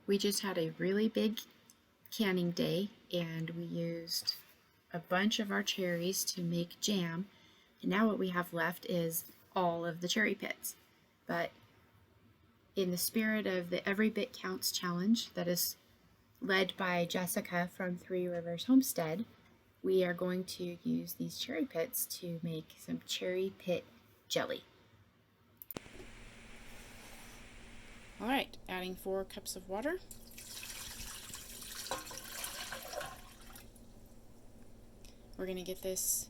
We just had a really big canning day and we used a bunch of our cherries to make jam. And now what we have left is all of the cherry pits. But in the spirit of the Every Bit Counts challenge that is led by Jessica from Three Rivers Homestead, we are going to use these cherry pits to make some cherry pit jelly. All right, adding 4 cups of water. We're going to get this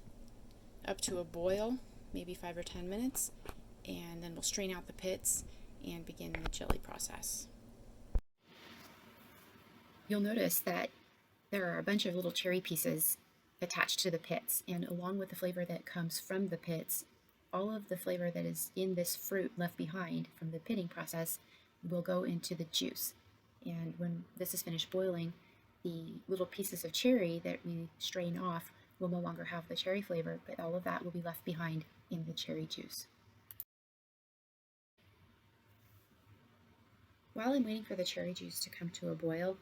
up to a boil, maybe 5 or 10 minutes, and then we'll strain out the pits and begin the jelly process. You'll notice that there are a bunch of little cherry pieces attached to the pits, and along with the flavor that comes from the pits, all of the flavor that is in this fruit left behind from the pitting process will go into the juice. And when this is finished boiling, the little pieces of cherry that we strain off will no longer have the cherry flavor, but all of that will be left behind in the cherry juice. While I'm waiting for the cherry juice to come to a boil,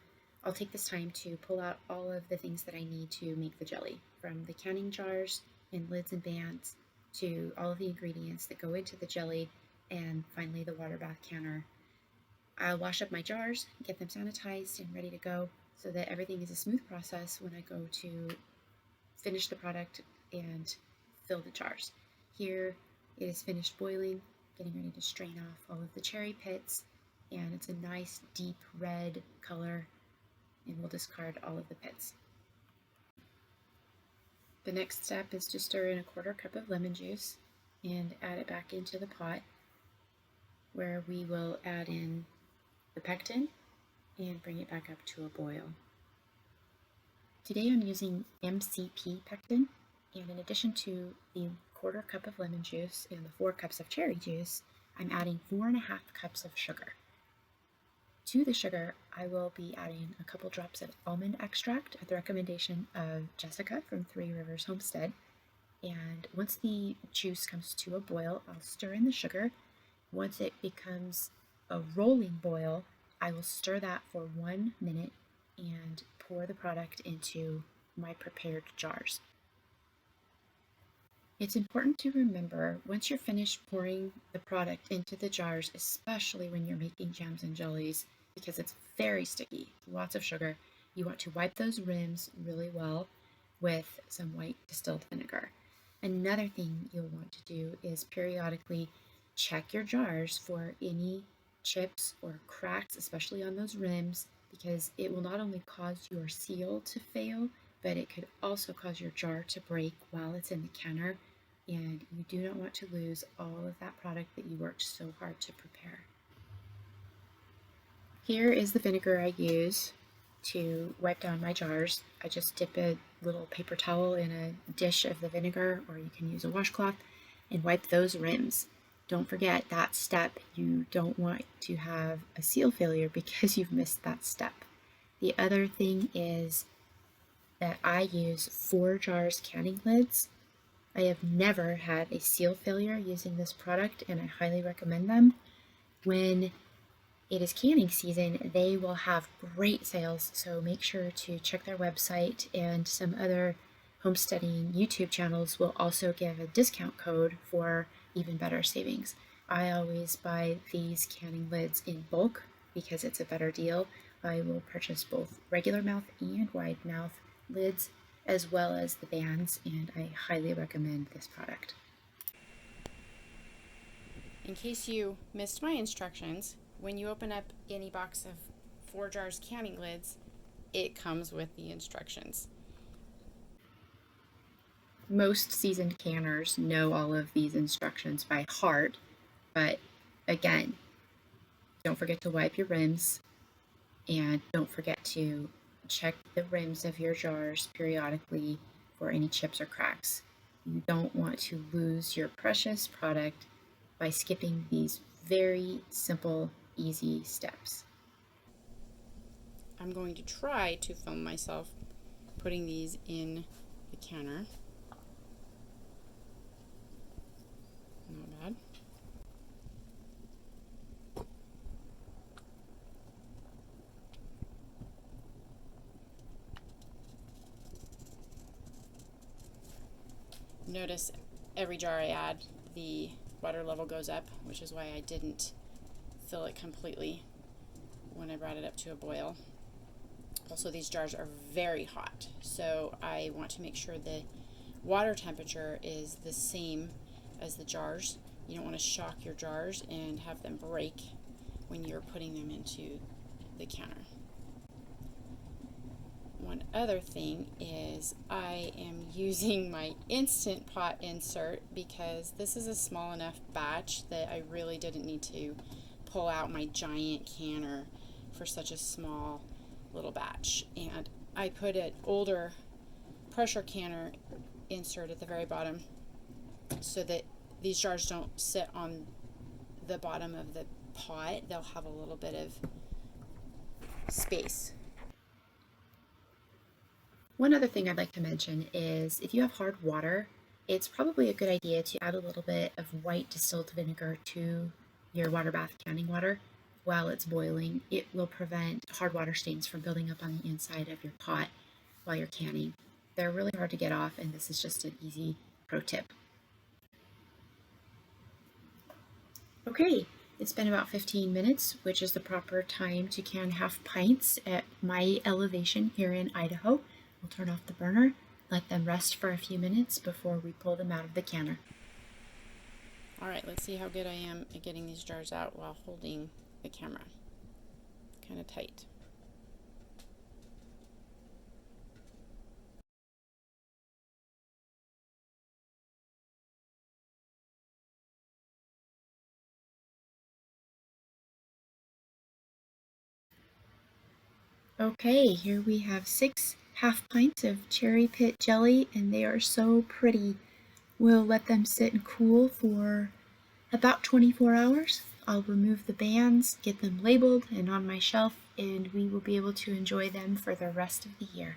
I'll take this time to pull out all of the things that I need to make the jelly, from the canning jars and lids and bands to all of the ingredients that go into the jelly, and finally the water bath canner. I'll wash up my jars, get them sanitized and ready to go so that everything is a smooth process when I go to finish the product and fill the jars. Here it is finished boiling, getting ready to strain off all of the cherry pits, and it's a nice deep red color, and we'll discard all of the pits. The next step is to stir in a 1/4 cup of lemon juice and add it back into the pot, where we will add in the pectin and bring it back up to a boil. Today I'm using MCP pectin, and in addition to the 1/4 cup of lemon juice and the 4 cups of cherry juice, I'm adding 4.5 cups of sugar. To the sugar, I will be adding a couple drops of almond extract at the recommendation of Jessica from Three Rivers Homestead. And once the juice comes to a boil, I'll stir in the sugar. Once it becomes a rolling boil, I will stir that for 1 minute and pour the product into my prepared jars. It's important to remember, once you're finished pouring the product into the jars, especially when you're making jams and jellies, because it's very sticky, lots of sugar, you want to wipe those rims really well with some white distilled vinegar. Another thing you'll want to do is periodically check your jars for any chips or cracks, especially on those rims, because it will not only cause your seal to fail, but it could also cause your jar to break while it's in the canner, and you do not want to lose all of that product that you worked so hard to prepare. Here is the vinegar I use to wipe down my jars. I just dip a little paper towel in a dish of the vinegar, or you can use a washcloth, and wipe those rims. Don't forget that step. You don't want to have a seal failure because you've missed that step. The other thing is that I use ForJars canning lids. I have never had a seal failure using this product, and I highly recommend them. When it is canning season, they will have great sales, so make sure to check their website, and some other homesteading YouTube channels will also give a discount code for even better savings. I always buy these canning lids in bulk because it's a better deal. I will purchase both regular mouth and wide mouth lids, as well as the bands, and I highly recommend this product. In case you missed my instructions, when you open up any box of ForJars canning lids, it comes with the instructions. Most seasoned canners know all of these instructions by heart, but again, don't forget to wipe your rims, and don't forget to check the rims of your jars periodically for any chips or cracks. You don't want to lose your precious product by skipping these very simple, easy steps. I'm going to try to film myself putting these in the canner. Not bad. notice every jar I add, the water level goes up, which is why I didn't fill it completely when I brought it up to a boil. Also, these jars are very hot, so I want to make sure the water temperature is the same as the jars. You don't want to shock your jars and have them break when you're putting them into the counter. One other thing is I am using my Instant Pot insert because this is a small enough batch that I really didn't need to pull out my giant canner for such a small little batch. And I put an older pressure canner insert at the very bottom so that these jars don't sit on the bottom of the pot. They'll have a little bit of space. One other thing I'd like to mention is if you have hard water, it's probably a good idea to add a little bit of white distilled vinegar to your water bath canning water while it's boiling. It will prevent hard water stains from building up on the inside of your pot while you're canning. They're really hard to get off, and this is just an easy pro tip. Okay, it's been about 15 minutes, which is the proper time to can half pints at my elevation here in Idaho. We'll turn off the burner, let them rest for a few minutes before we pull them out of the canner. All right, let's see how good I am at getting these jars out while holding the camera. Kind of tight. Okay, here we have 6 half pints of cherry pit jelly, and they are so pretty. We'll let them sit and cool for about 24 hours. I'll remove the bands, get them labeled and on my shelf, and we will be able to enjoy them for the rest of the year.